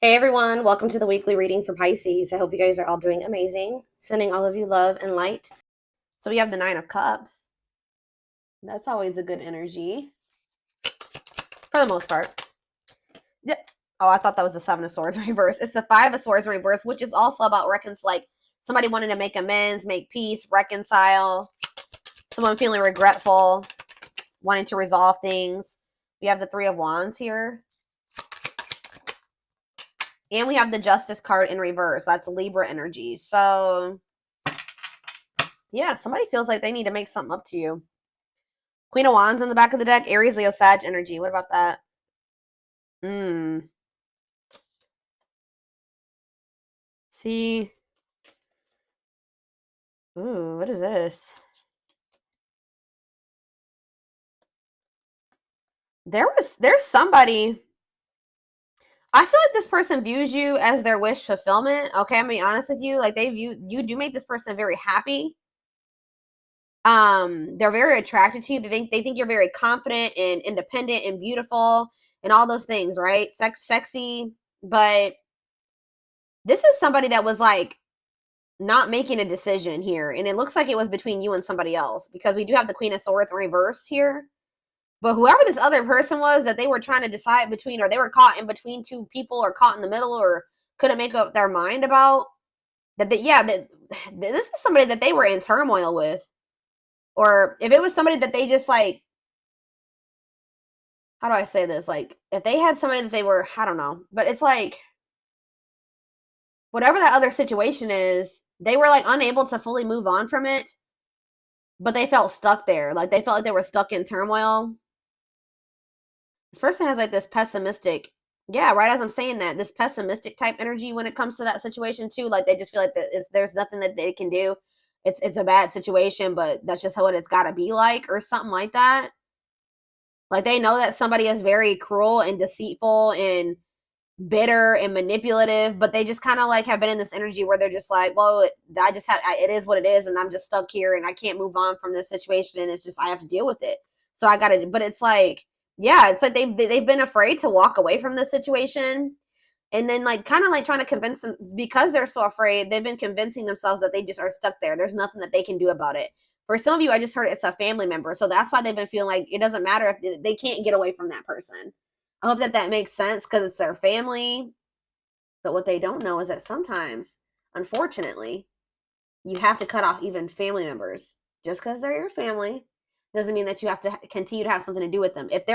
Hey everyone, welcome to the weekly reading for Pisces. I hope you guys are all doing amazing. Sending all of you love and light. So we have the Nine of Cups. That's always a good energy for the most part. Yeah. Oh, I thought that was the Seven of Swords reverse. It's the Five of Swords reverse, which is also about like somebody wanting to make amends, make peace, reconcile, someone feeling regretful, wanting to resolve things. We have the Three of Wands here. And we have the Justice card in reverse. That's Libra energy. So yeah, somebody feels like they need to make something up to you. Queen of Wands in the back of the deck. Aries, Leo, Sag energy. What about that? See. Ooh, what is this? There's somebody. I feel like this person views you as their wish fulfillment. Okay, I'm gonna be honest with you. Like you do make this person very happy. They're very attracted to you. They think you're very confident and independent and beautiful and all those things, right? Sexy, but this is somebody that was like not making a decision here, and it looks like it was between you and somebody else because we do have the Queen of Swords reversed here. But whoever this other person was that they were trying to decide between, or they were caught in between two people, or caught in the middle, or couldn't make up their mind about that, this is somebody that they were in turmoil with. Or if it was somebody that they just like, how do I say this? Like, if they had somebody that they were, I don't know, but it's like, whatever that other situation is, they were like unable to fully move on from it, but they felt stuck there. Like, they felt like they were stuck in turmoil. This person has like this pessimistic, yeah, right as I'm saying that, this pessimistic type energy when it comes to that situation too. Like, they just feel like there's nothing that they can do. It's a bad situation, but that's just how it's got to be like, or something like that. Like, they know that somebody is very cruel and deceitful and bitter and manipulative, but they just kind of like have been in this energy where they're just like, well, it is what it is, and I'm just stuck here and I can't move on from this situation, and it's just I have to deal with it. So I gotta, but it's like, yeah, it's like they've been afraid to walk away from this situation, and then like kind of like trying to convince them, because they're so afraid, they've been convincing themselves that they just are stuck there. There's nothing that they can do about it. For some of you, I just heard it's a family member, so that's why they've been feeling like it doesn't matter if they can't get away from that person. I hope that makes sense because it's their family. But what they don't know is that sometimes, unfortunately, you have to cut off even family members. Just because they're your family doesn't mean that you have to continue to have something to do with them. If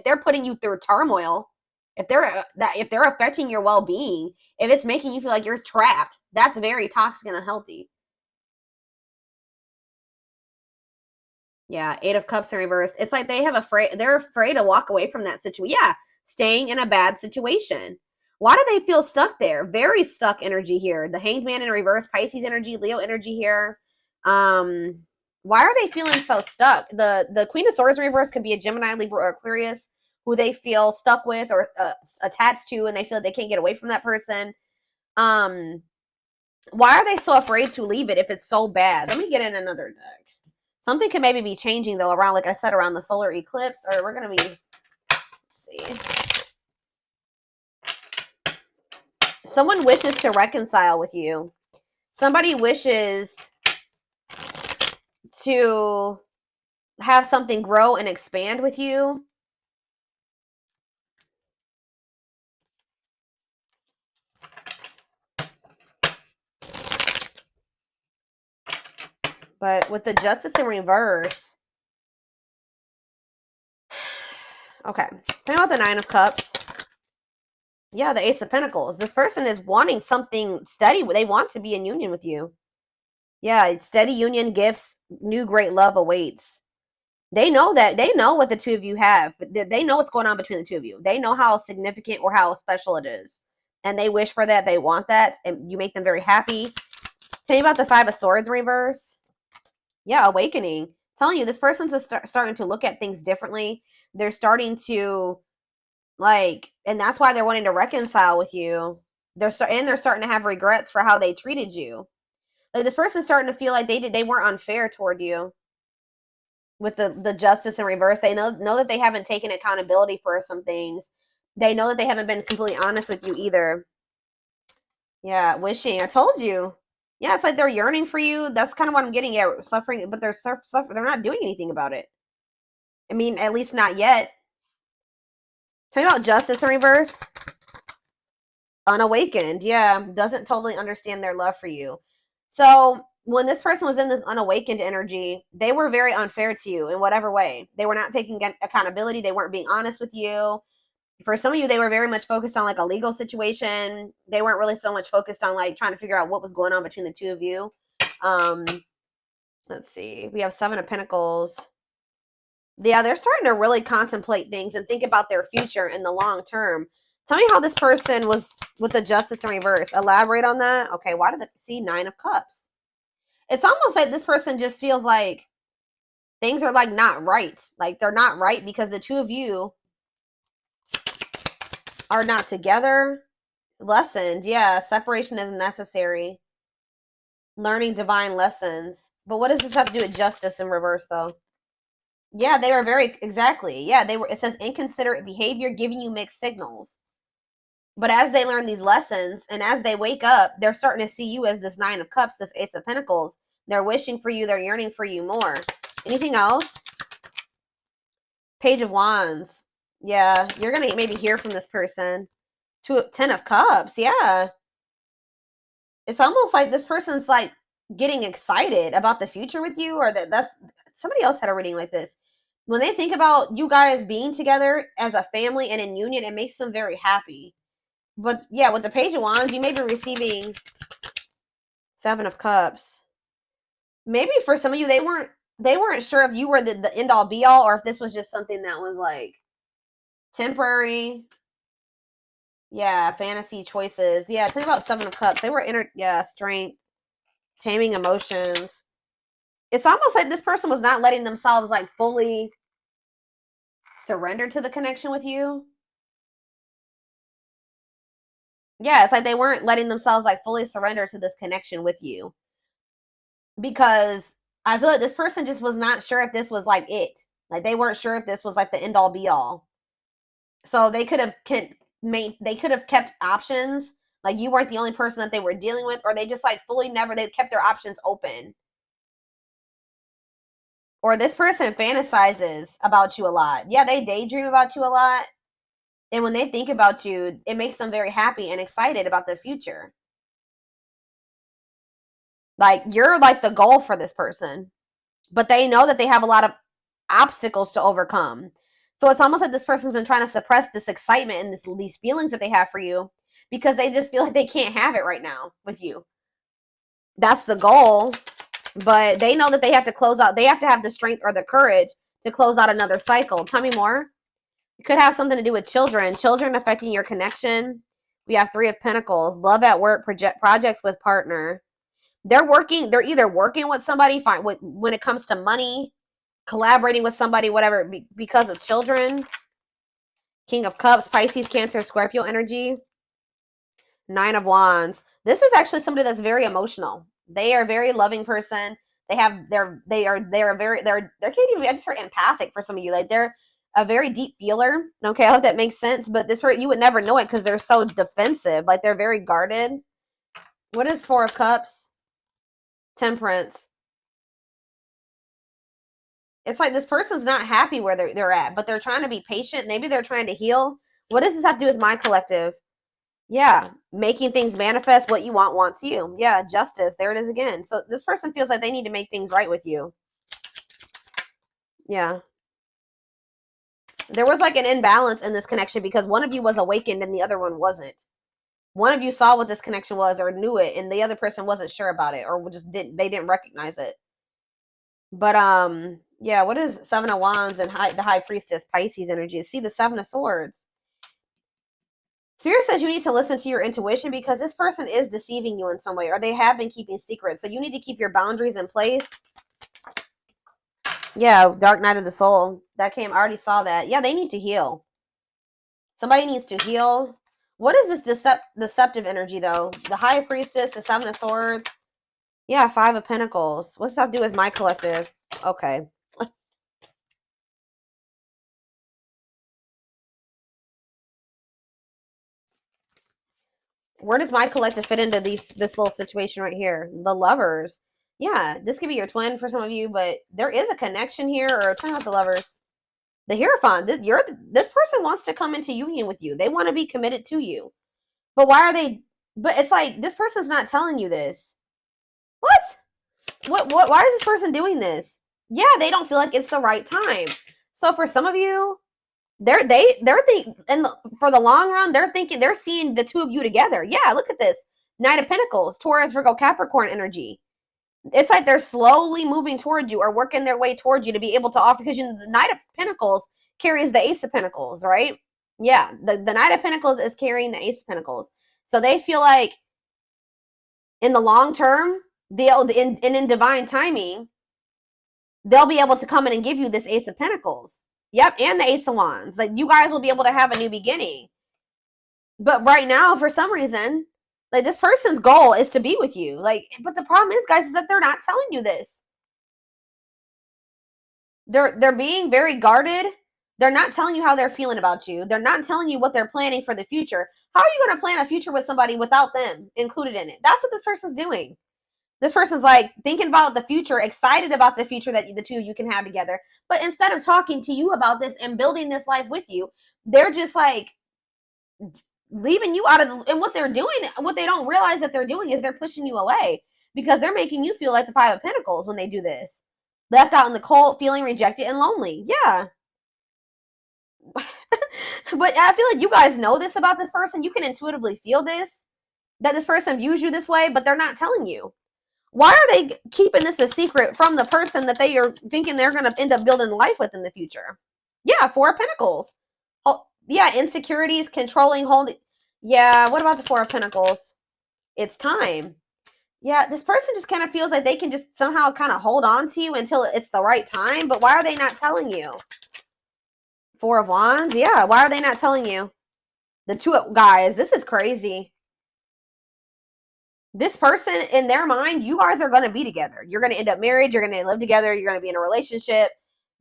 they're putting you through turmoil, if they're affecting your well-being, if it's making you feel like you're trapped, that's very toxic and unhealthy. Yeah, Eight of Cups in reverse. It's like they're afraid to walk away from that situation. Yeah, staying in a bad situation. Why do they feel stuck there? Very stuck energy here. The Hanged Man in reverse, Pisces energy, Leo energy here. Why are they feeling so stuck? The Queen of Swords in reverse could be a Gemini, Libra, or Aquarius who they feel stuck with or attached to, and they feel like they can't get away from that person. Why are they so afraid to leave it if it's so bad? Let me get in another deck. Something could maybe be changing though around, like I said, around the solar eclipse, or we're gonna be, let's see. Someone wishes to reconcile with you. Somebody wishes to have something grow and expand with you. But with the Justice in reverse, okay, think about the Nine of Cups. Yeah, the Ace of Pentacles. This person is wanting something steady. They want to be in union with you. Yeah, steady union, gifts, new great love awaits. They know what the two of you have, but they know what's going on between the two of you. They know how significant or how special it is. And they wish for that. They want that. And you make them very happy. Tell me about the Five of Swords reverse. Yeah, awakening. Telling you, this person's starting to look at things differently. They're starting to, like, and that's why they're wanting to reconcile with you. They're starting to have regrets for how they treated you. Like, this person's starting to feel like they weren't unfair toward you. With the Justice in reverse, they know that they haven't taken accountability for some things. They know that they haven't been completely honest with you either. Yeah, wishing. I told you. Yeah, it's like they're yearning for you. That's kind of what I'm getting at. Suffering, but they're they're not doing anything about it. I mean, at least not yet. Tell me about justice in reverse. Unawakened. Yeah, doesn't totally understand their love for you. So when this person was in this unawakened energy, they were very unfair to you in whatever way. They were not taking accountability. They weren't being honest with you. For some of you, they were very much focused on like a legal situation. They weren't really so much focused on like trying to figure out what was going on between the two of you. Um, let's see. We have Seven of Pentacles. Yeah, they're starting to really contemplate things and think about their future in the long term. Tell me how this person was with the justice in reverse. Elaborate on that. Okay, why did it see Nine of Cups? It's almost like this person just feels like things are like not right. Like they're not right because the two of you are not together. Lessons, yeah, separation is necessary. Learning divine lessons. But what does this have to do with justice in reverse though? Yeah, they were very exactly. Yeah, they were it says inconsiderate behavior giving you mixed signals. But as they learn these lessons and as they wake up, they're starting to see you as this Nine of Cups, this Ace of Pentacles. They're wishing for you, they're yearning for you more. Anything else? Page of Wands. Yeah, you're going to maybe hear from this person. Ten of Cups. Yeah. It's almost like this person's like getting excited about the future with you, or that's somebody else had a reading like this. When they think about you guys being together as a family and in union, it makes them very happy. But yeah, with the Page of Wands, you may be receiving Seven of Cups. Maybe for some of you, they weren't sure if you were the end all be all, or if this was just something that was like temporary. Yeah, fantasy choices. Yeah, tell me about Seven of Cups. They were strength, taming emotions. It's almost like this person was not letting themselves like fully surrender to the connection with you. Yeah, it's like they weren't letting themselves like fully surrender to this connection with you because I feel like this person just was not sure if this was like it. Like they weren't sure if this was like the end all be all. So they could have kept options. Like you weren't the only person that they were dealing with, or they just like fully never they kept their options open. Or this person fantasizes about you a lot. Yeah, they daydream about you a lot. And when they think about you, it makes them very happy and excited about the future. Like you're like the goal for this person, but they know that they have a lot of obstacles to overcome. So it's almost like this person's been trying to suppress this excitement and these feelings that they have for you because they just feel like they can't have it right now with you. That's the goal, but they know that they have to close out. They have to have the strength or the courage to close out another cycle. Tell me more. It could have something to do with children affecting your connection. We have Three of Pentacles, love at work, projects with partner. They're either working with somebody when it comes to money, collaborating with somebody, whatever, because of children. King of Cups, Pisces, Cancer, Scorpio energy. Nine of Wands. This is actually somebody that's very emotional. They are a very loving person. They're can't even, I just heard empathic for some of you. Like they're a very deep feeler. Okay, I hope that makes sense. But this hurt you would never know it because they're so defensive. Like they're very guarded. What is Four of Cups? Temperance. It's like this person's not happy where they're at, but they're trying to be patient. Maybe they're trying to heal. What does this have to do with my collective? Yeah, making things manifest. What you want wants you. Yeah, justice. There it is again. So this person feels like they need to make things right with you. Yeah. There was like an imbalance in this connection because one of you was awakened and the other one wasn't. One of you saw what this connection was or knew it, and the other person wasn't sure about it or just didn't recognize it. But yeah, what is Seven of Wands and the High Priestess Pisces energy? See the Seven of Swords. Spirit says you need to listen to your intuition because this person is deceiving you in some way, or they have been keeping secrets. So you need to keep your boundaries in place. Yeah, Dark Night of the Soul. That came, I already saw that. Yeah, they need to heal. Somebody needs to heal. What is this deceptive energy, though? The High Priestess, the Seven of Swords. Yeah, Five of Pentacles. What's that have to do with my collective? Okay. Where does my collective fit into this little situation right here? The Lovers. Yeah, this could be your twin for some of you, but there is a connection here, or turn out the Lovers. The Hierophant. This person wants to come into union with you. They want to be committed to you. But why are they? But it's like this person's not telling you this. What? What? Why is this person doing this? Yeah, they don't feel like it's the right time. So for some of you, they're thinking, and for the long run, they're seeing the two of you together. Yeah, look at this. Knight of Pentacles, Taurus, Virgo, Capricorn energy. It's like they're slowly moving towards you or working their way towards you to be able to offer, because the Knight of Pentacles carries the Ace of Pentacles, right? Yeah, the Knight of Pentacles is carrying the Ace of Pentacles. So they feel like in the long term, in divine timing, they'll be able to come in and give you this Ace of Pentacles. Yep, and the Ace of Wands. Like, you guys will be able to have a new beginning. But right now, for some reason, like, this person's goal is to be with you. Like, but the problem is, guys, is that they're not telling you this. They're being very guarded. They're not telling you how they're feeling about you. They're not telling you what they're planning for the future. How are you going to plan a future with somebody without them included in it? That's what this person's doing. This person's like thinking about the future, excited about the future that the two of you can have together. But instead of talking to you about this and building this life with you, they're just like leaving you out of the, and what they're doing, what they don't realize that they're doing is they're pushing you away, because they're making you feel like the Five of Pentacles when they do this. Left out in the cold, feeling rejected and lonely. Yeah. But I feel like you guys know this about this person. You can intuitively feel this, that this person views you this way, but they're not telling you. Why are they keeping this a secret from the person that they are thinking they're going to end up building life with in the future? Yeah, Four of Pentacles. Oh, yeah, insecurities, controlling, holding. Yeah, what about the Four of Pentacles? It's time. Yeah, this person just kind of feels like they can just somehow kind of hold on to you until it's the right time. But why are they not telling you? Four of Wands. Yeah, why are they not telling you? The two guys, this is crazy. This person, in their mind, you guys are going to be together. You're going to end up married. You're going to live together. You're going to be in a relationship.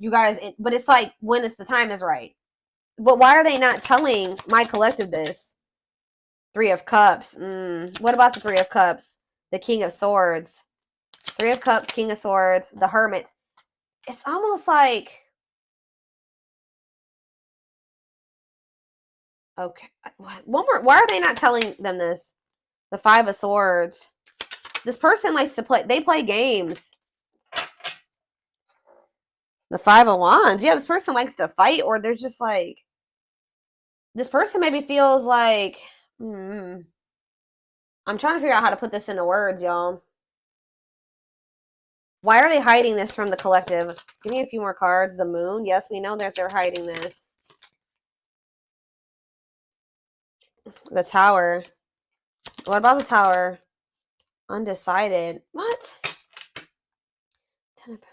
You guys, but it's like when it's the time is right. But why are they not telling my collective this? Three of Cups. What about the Three of Cups? The King of Swords. Three of Cups, King of Swords, the Hermit. It's almost like, okay, one more. Why are they not telling them this? The Five of Swords. This person likes to play. They play games. The Five of Wands. Yeah, this person likes to fight, or there's just like, this person maybe feels like, I'm trying to figure out how to put this into words, y'all. Why are they hiding this from the collective? Give me a few more cards. The Moon. Yes, we know that they're hiding this. The Tower. What about the Tower? Undecided. What? Ten of Pentacles.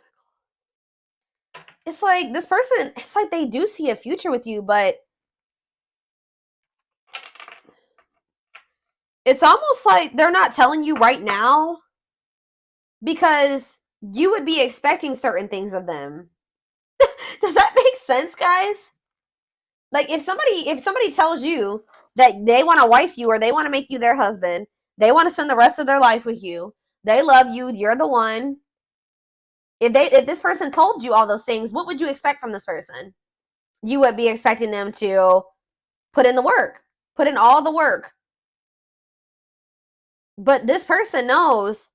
It's like this person, it's like they do see a future with you, but it's almost like they're not telling you right now because you would be expecting certain things of them. Does that make sense, guys? Like, if somebody tells you that they want to wife you or they want to make you their husband, they want to spend the rest of their life with you, they love you, you're the one. If this person told you all those things, what would you expect from this person? You would be expecting them to put in the work, put in all the work. But this person knows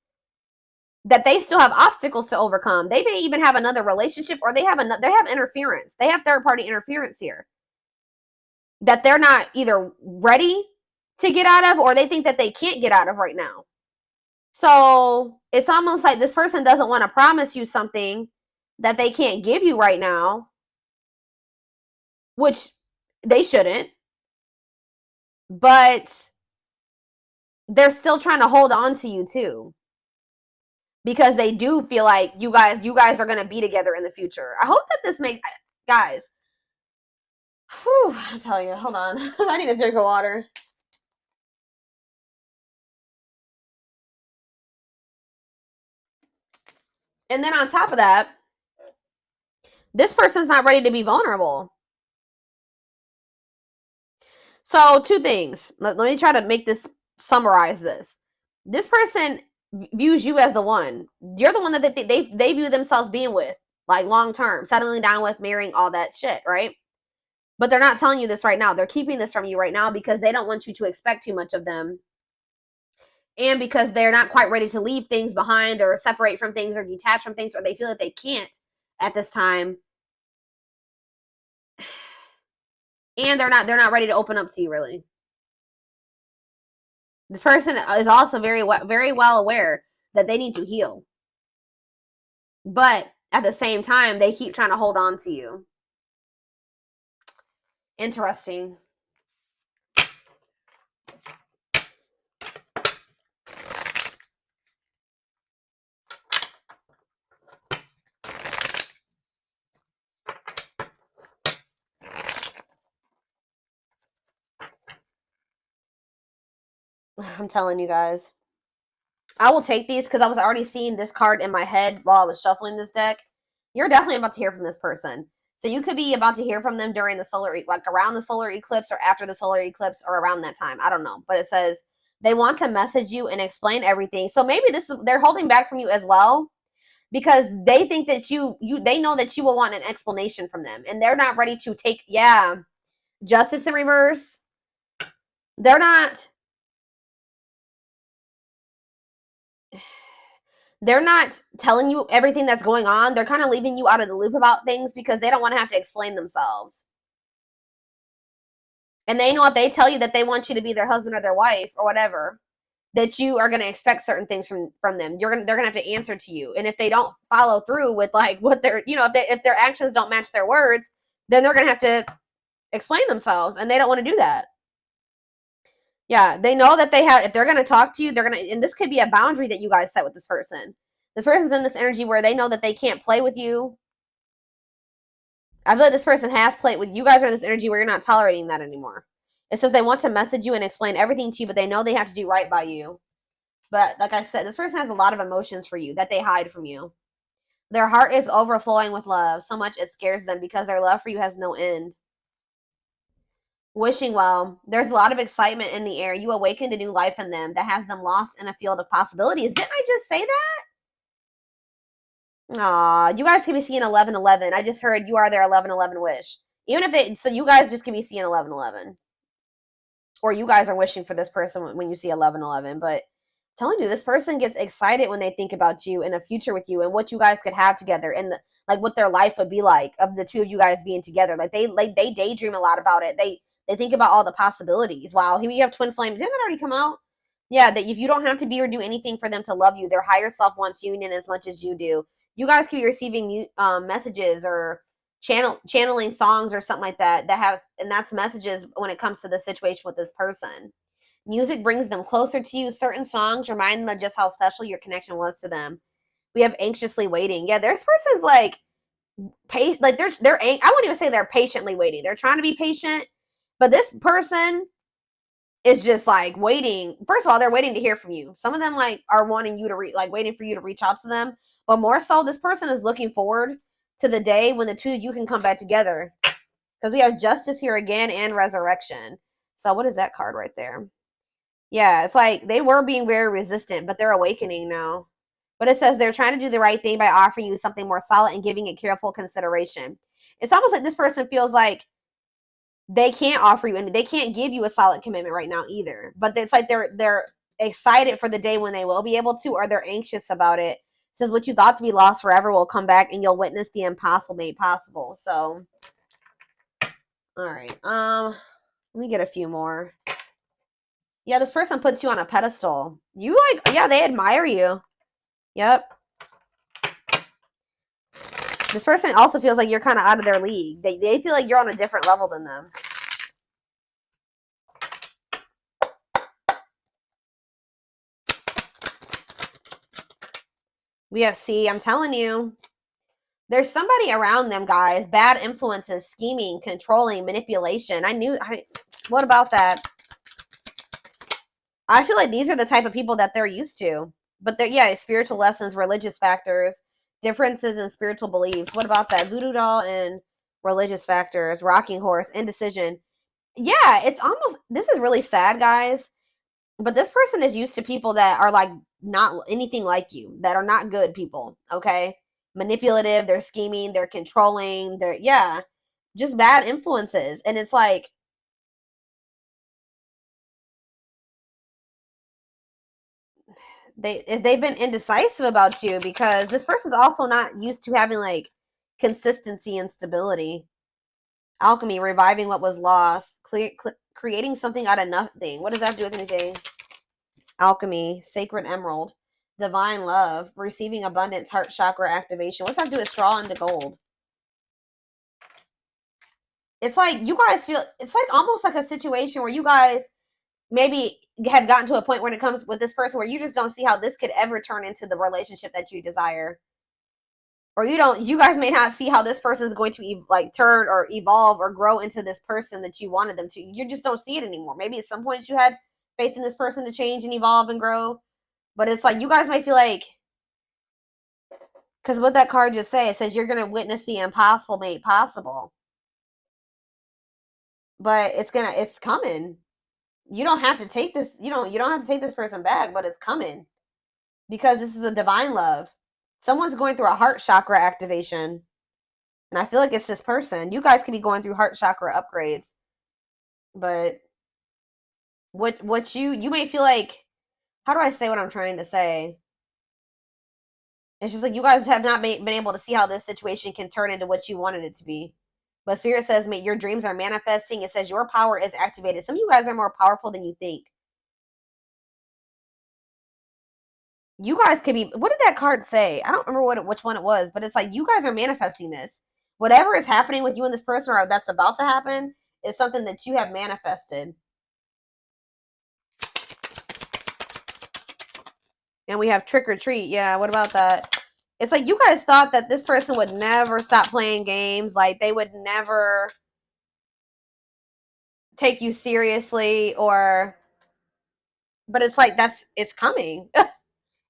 that they still have obstacles to overcome. They may even have another relationship, or they have interference. They have third-party interference here that they're not either ready to get out of, or they think that they can't get out of right now. So it's almost like this person doesn't want to promise you something that they can't give you right now, which they shouldn't, but they're still trying to hold on to you too, because they do feel like you guys are going to be together in the future. I hope that this makes, guys, whew, I'm telling you, hold on. I need a drink of water. And then on top of that, this person's not ready to be vulnerable. So two things. Let me try to make this summarize this. This person views you as the one. You're the one that they view themselves being with, like long term, settling down with, marrying, all that shit, right? But they're not telling you this right now. They're keeping this from you right now because they don't want you to expect too much of them. And because they're not quite ready to leave things behind or separate from things or detach from things, or they feel that they can't at this time. And they're not ready to open up to you, really. This person is also very well aware that they need to heal. But at the same time, they keep trying to hold on to you. Interesting. I'm telling you guys. I will take these because I was already seeing this card in my head while I was shuffling this deck. You're definitely about to hear from this person. So you could be about to hear from them during the solar, like around the solar eclipse or after the solar eclipse or around that time. I don't know. But it says they want to message you and explain everything. So maybe they're holding back from you as well because they think that they know that you will want an explanation from them and they're not ready to take, justice in reverse. They're not telling you everything that's going on. They're kind of leaving you out of the loop about things because they don't want to have to explain themselves. And they know if they tell you that they want you to be their husband or their wife or whatever, that you are going to expect certain things from them. They're going to have to answer to you. And if they don't follow through with like what they're, if their actions don't match their words, then they're going to have to explain themselves, and they don't want to do that. Yeah, they know that if they're going to talk to you, they're going to, and this could be a boundary that you guys set with this person. This person's in this energy where they know that they can't play with you. I feel like this person has played with you guys are in this energy where you're not tolerating that anymore. It says they want to message you and explain everything to you, but they know they have to do right by you. But like I said, this person has a lot of emotions for you that they hide from you. Their heart is overflowing with love, so much it scares them because their love for you has no end. Wishing well. There's a lot of excitement in the air. You awakened a new life in them that has them lost in a field of possibilities. Didn't I just say that? Aw, you guys can be seeing 1111. I just heard you are their 1111 wish. Even if so you guys just can be seeing 1111. Or you guys are wishing for this person when you see 1111. But I'm telling you, this person gets excited when they think about you in a future with you and what you guys could have together and like what their life would be like of the two of you guys being together. Like they daydream a lot about it. They think about all the possibilities. Wow, here we have twin flame. Didn't that already come out? Yeah, that if you don't have to be or do anything for them to love you, their higher self wants union as much as you do. You guys could be receiving messages or channeling songs or something like that and that's messages when it comes to the situation with this person. Music brings them closer to you. Certain songs remind them of just how special your connection was to them. We have anxiously waiting. Yeah, this person's like they're I wouldn't even say they're patiently waiting. They're trying to be patient, but this person is just like waiting. First of all, they're waiting to hear from you. Some of them like are wanting you to waiting for you to reach out to them. But more so, this person is looking forward to the day when the two of you can come back together. Because we have justice here again and resurrection. So what is that card right there? Yeah, it's like they were being very resistant, but they're awakening now. But it says they're trying to do the right thing by offering you something more solid and giving it careful consideration. It's almost like this person feels like they can't offer you and they can't give you a solid commitment right now either. But it's like they're excited for the day when they will be able to, or they're anxious about it. It says what you thought to be lost forever will come back and you'll witness the impossible made possible. So all right. Let me get a few more. Yeah, this person puts you on a pedestal. You they admire you. Yep. This person also feels like you're kind of out of their league. They feel like you're on a different level than them. We have I'm telling you. There's somebody around them, guys. Bad influences, scheming, controlling, manipulation. What about that? I feel like these are the type of people that they're used to. But spiritual lessons, religious factors, differences in spiritual beliefs. What about that? Voodoo doll and religious factors, rocking horse, indecision. Yeah, it's almost, this is really sad, guys. But this person is used to people that are like not anything like you, that are not good people, okay? Manipulative, they're scheming, they're controlling, they're, yeah, just bad influences. And it's like, they've been indecisive about you because this person's also not used to having like consistency and stability. Alchemy, reviving what was lost, creating something out of nothing. What does that have to do with anything? Alchemy, sacred emerald, divine love, receiving abundance, heart chakra activation. What's that have to do with straw into gold? It's like you guys feel, it's like almost like a situation where you guys maybe have gotten to a point when it comes with this person where you just don't see how this could ever turn into the relationship that you desire. Or you guys may not see how this person is going to like turn or evolve or grow into this person that you wanted them to. You just don't see it anymore. Maybe at some point you had faith in this person to change and evolve and grow, but it's like you guys might feel like, because what that card just say, it says you're going to witness the impossible made possible, but it's coming. You don't have to take this, you don't have to take this person back, but it's coming because this is a divine love. Someone's going through a heart chakra activation, and I feel like it's this person. You guys could be going through heart chakra upgrades, but what you may feel like, how do I say what I'm trying to say? It's just like you guys have not been able to see how this situation can turn into what you wanted it to be. But Spirit says, your dreams are manifesting. It says your power is activated. Some of you guys are more powerful than you think. You guys could be, what did that card say? I don't remember which one it was, but it's like you guys are manifesting this. Whatever is happening with you and this person or that's about to happen is something that you have manifested. And we have trick or treat. Yeah, what about that? It's like you guys thought that this person would never stop playing games. Like they would never take you seriously or, but it's like it's coming.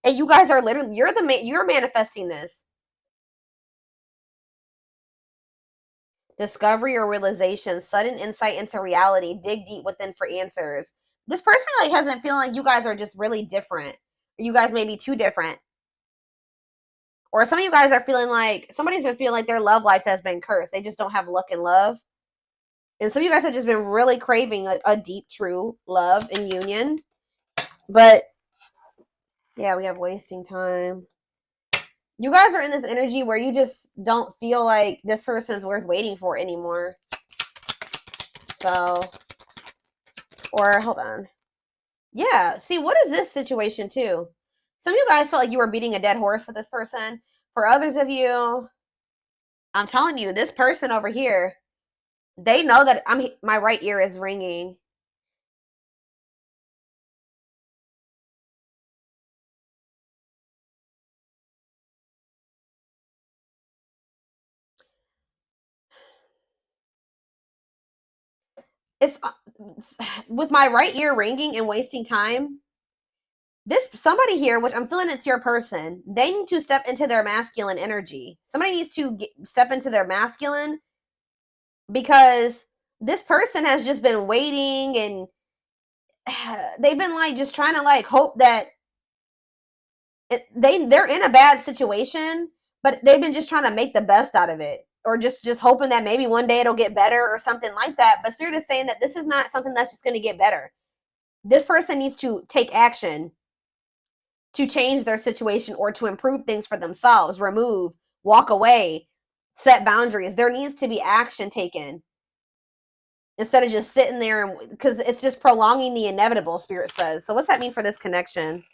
And you guys are literally, you're manifesting this. Discovery or realization, sudden insight into reality, dig deep within for answers. This person like has been feeling like you guys are just really different. You guys may be too different. Or some of you guys are feeling like somebody's been feeling like their love life has been cursed. They just don't have luck in love. And some of you guys have just been really craving like a deep, true love and union. But yeah, we have wasting time. You guys are in this energy where you just don't feel like this person's worth waiting for anymore. So, or hold on. Yeah, see, what is this situation too? Some of you guys felt like you were beating a dead horse with this person. For others of you, I'm telling you, this person over here, they know that my right ear is ringing. It's with my right ear ringing and wasting time. This somebody here, which I'm feeling it's your person, they need to step into their masculine energy. Somebody needs to step into their masculine because this person has just been waiting and they've been like just trying to like hope that they're in a bad situation, but they've been just trying to make the best out of it, or just hoping that maybe one day it'll get better or something like that. But Spirit is saying that this is not something that's just going to get better. This person needs to take action to change their situation or to improve things for themselves, remove, walk away, set boundaries. There needs to be action taken instead of just sitting there, and because it's just prolonging the inevitable, Spirit says. So what's that mean for this connection?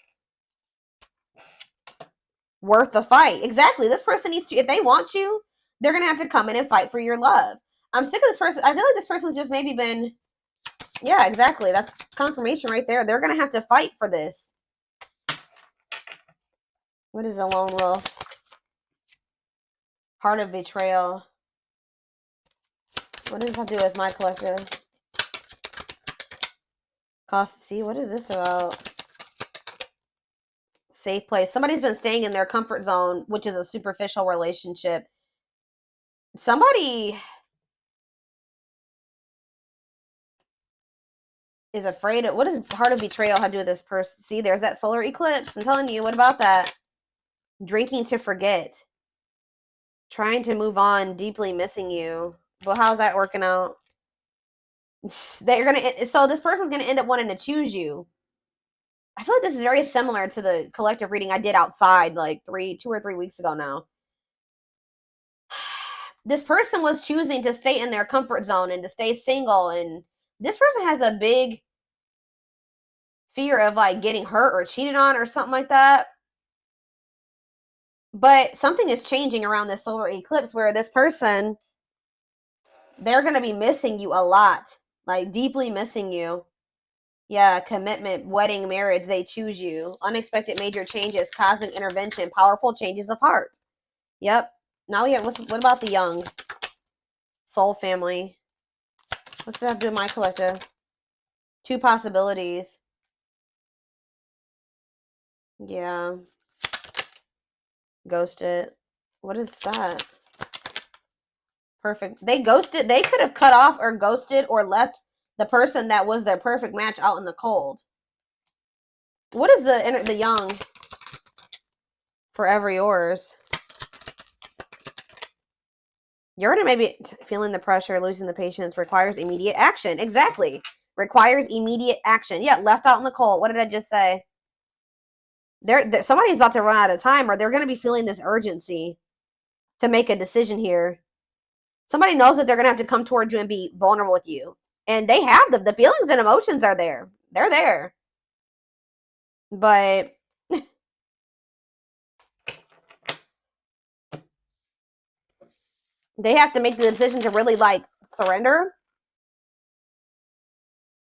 Worth the fight. Exactly. This person needs to, if they want you, they're gonna have to come in and fight for your love. I'm sick of this person. I feel like this person's just maybe been, yeah, exactly. That's confirmation right there. They're gonna have to fight for this. What is a lone wolf? Heart of betrayal. What does that do with my collective? Cost. See, what is this about? Safe place. Somebody's been staying in their comfort zone, which is a superficial relationship. Somebody is afraid of, what does heart of betrayal have to do with this person? See, there's that solar eclipse. I'm telling you, what about that? Drinking to forget. Trying to move on, deeply missing you. Well, how's that working out? They're gonna, so this person's gonna end up wanting to choose you. I feel like this is very similar to the collective reading I did outside like 2 or 3 weeks ago now. This person was choosing to stay in their comfort zone and to stay single, and this person has a big fear of like getting hurt or cheated on or something like that. But something is changing around this solar eclipse where this person, they're going to be missing you a lot, like deeply missing you. Yeah, commitment, wedding, marriage, they choose you. Unexpected major changes, cosmic intervention, powerful changes of heart. Yep. Now we have, what about the young? Soul family. What's that have to do with my collective? 2 possibilities. Yeah. Ghosted. What is that? Perfect. They ghosted. They could have cut off or ghosted or left the person that was their perfect match out in the cold. What is the young? Forever yours. You're gonna maybe feeling the pressure, losing the patience, requires immediate action. Exactly. Requires immediate action. Yeah, left out in the cold. What did I just say? Somebody's about to run out of time, or they're gonna be feeling this urgency to make a decision here. Somebody knows that they're gonna have to come towards you and be vulnerable with you, and they have the feelings and emotions are there. They're there, but they have to make the decision to really like surrender